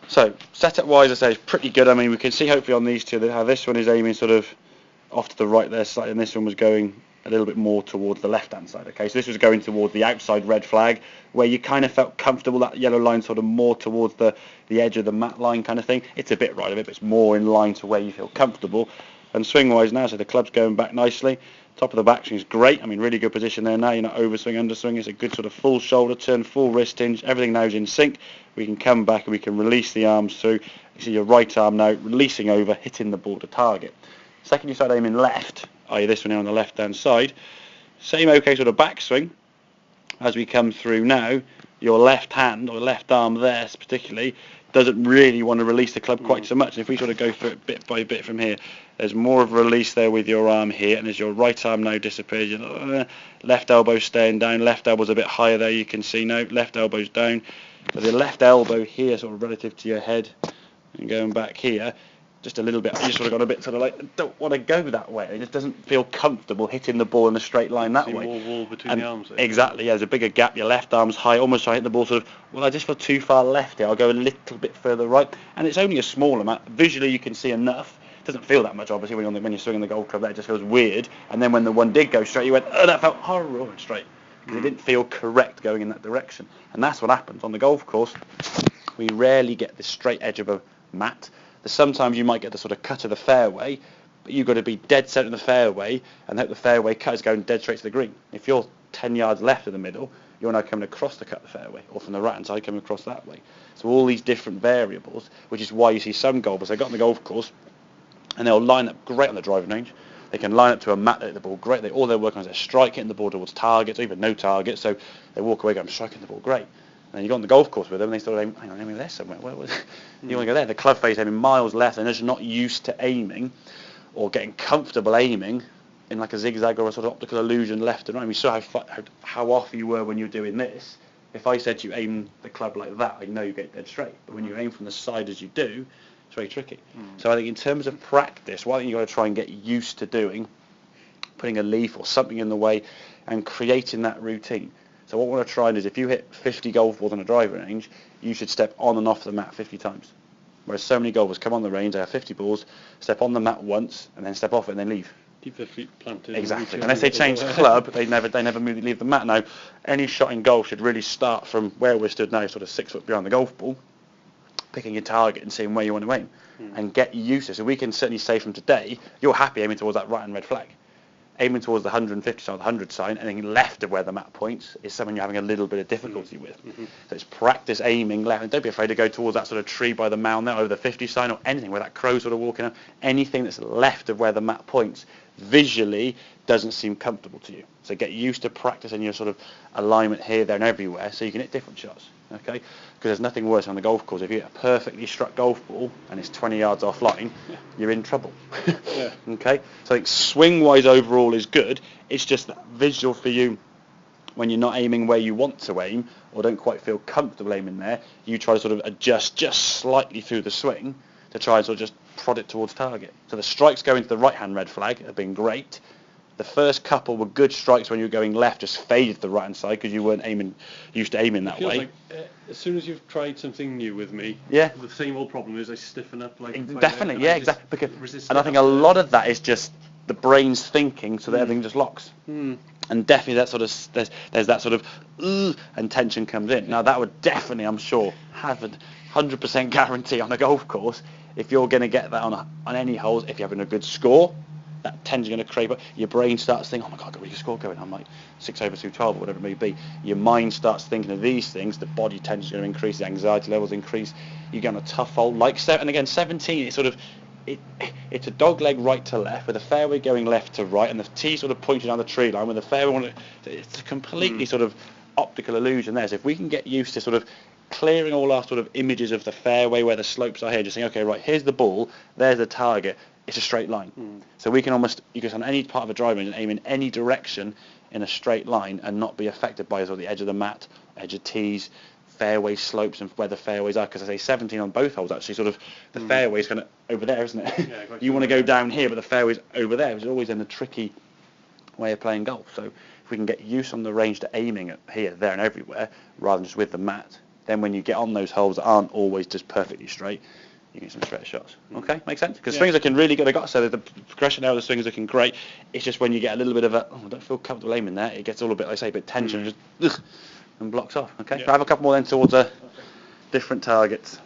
So setup wise, I say it's pretty good. I mean, we can see hopefully on these two that how this one is aiming sort of off to the right there slightly, and this one was going a little bit more towards the left hand side. Okay, so this was going towards the outside red flag, where you kind of felt comfortable. That yellow line sort of more towards the edge of the mat line kind of thing. It's a bit right of it, but it's more in line to where you feel comfortable. And swing wise now, so the club's going back nicely. Top of the backswing is great. I mean, really good position there now. You're not overswing, underswing. It's a good sort of full shoulder turn, full wrist hinge. Everything now is in sync. We can come back and we can release the arms through. You see your right arm now releasing over, hitting the ball to target. Second, you start aiming left, i.e. this one here on the left-hand side. Same okay sort of backswing. As we come through now, your left hand or left arm there particularly doesn't really want to release the club quite so much. And if we sort of go through it bit by bit from here, there's more of a release there with your arm here, and as your right arm now disappears, left elbow staying down, left elbow's a bit higher there, you can see now, left elbow's down, but the left elbow here sort of relative to your head, and going back here, just a little bit, you sort of got a bit sort of like, don't want to go that way. It just doesn't feel comfortable hitting the ball in a straight line that way. More wall between the arms there. Exactly, yeah, there's a bigger gap, your left arm's high, almost trying to hit the ball sort of, well, I just feel too far left here, I'll go a little bit further right, and it's only a small amount. Visually you can see enough. It doesn't feel that much, obviously, when you're swinging the golf club there, it just feels weird. And then when the one did go straight, you went, oh, that felt horrible, and straight. Because it didn't feel correct going in that direction. And that's what happens. On the golf course, we rarely get the straight edge of a mat. Sometimes you might get the sort of cut of the fairway, but you've got to be dead centre of the fairway and hope the fairway cut is going dead straight to the green. If you're 10 yards left of the middle, you're now coming across the cut of the fairway, or from the right hand side coming across that way. So all these different variables, which is why you see some golfers, they got on the golf course and they'll line up great on the driving range. They can line up to a mat that hit the ball great. All they're working on is their strike, hitting the ball towards targets, or even no target, so they walk away going, I'm striking the ball great. And you go on the golf course with them, and they sort of aim, hang on, aiming there somewhere. You want to go there. The club face aiming miles left, and they're just not used to aiming or getting comfortable aiming in like a zigzag or a sort of optical illusion left and right. We saw how off you were when you were doing this. If I said you aim the club like that, I know you get dead straight. But when you aim from the side as you do, it's very tricky. So I think in terms of practice, one thing you've got to try and get used to doing, putting a leaf or something in the way and creating that routine. So what I want to try and do is if you hit 50 golf balls on a driving range, you should step on and off the mat 50 times. Whereas so many golfers come on the range, they have 50 balls, step on the mat once, and then step off it and then leave. Keep their feet planted. Exactly. Unless they change club, they never leave the mat. Now, any shot in golf should really start from where we're stood now, sort of 6 foot behind the golf ball, picking your target and seeing where you want to aim, and get used to it. So we can certainly say from today, you're happy aiming towards that right hand red flag. Aiming towards the 150 sign, the 100 sign, anything left of where the mat points is something you're having a little bit of difficulty with. So it's practice aiming left, and don't be afraid to go towards that sort of tree by the mound there, over the 50 sign, or anything where that crow sort of walking up. Anything that's left of where the mat points visually doesn't seem comfortable to you. So get used to practicing your sort of alignment here, there, and everywhere, so you can hit different shots. Okay, because there's nothing worse on the golf course. If you hit a perfectly struck golf ball and it's 20 yards offline, you're in trouble. Okay, so I think swing-wise overall is good. It's just that visual for you when you're not aiming where you want to aim or don't quite feel comfortable aiming there. You try to sort of adjust just slightly through the swing to try and sort of just prod it towards target. So the strikes going to the right-hand red flag have been great. The first couple were good strikes when you were going left, just faded to the right-hand side because you weren't used to aiming that way. Like, as soon as you've tried something new with me, the same old problem is I stiffen up. Definitely, exactly. Because, and I think a lot of that is just the brain's thinking, so that everything just locks. And definitely that sort of there's that sort of and tension comes in. Now that would definitely, I'm sure, have a 100% guarantee on a golf course. If you're going to get that on any holes, if you're having a good score, that tension's going to creep up. Your brain starts thinking, oh my God, I've got a really good score going. I'm like 6 over 212 or whatever it may be. Your mind starts thinking of these things. The body tension's going to increase. The anxiety levels increase. You get on a tough hole. And again, 17, it's sort of, it's a dog leg right to left with the fairway going left to right and the tee sort of pointing down the tree line with the fairway. It's a completely sort of optical illusion there. So if we can get used to sort of clearing all our sort of images of the fairway where the slopes are here, just saying, okay, right, here's the ball, there's the target. It's a straight line. So we can you can on any part of a driving range and aim in any direction in a straight line and not be affected by sort of the edge of the mat, edge of tees, fairway slopes and where the fairways are. Because I say 17 on both holes, actually sort of the fairway's kind of over there, isn't it? Yeah, you want to go down here, but the fairway's over there, which is always in a tricky way of playing golf. So if we can get use on the range to aiming at here, there and everywhere, rather than just with the mat, then when you get on those holes that aren't always just perfectly straight, you get some straight shots. Okay, makes sense? Because swings looking really good. I got to say that the progression now of the swings looking great. It's just when you get a little bit of I don't feel comfortable aiming there, it gets all a bit, like I say, a bit tension, just and blocks off. Okay, so I have a couple more then towards different targets.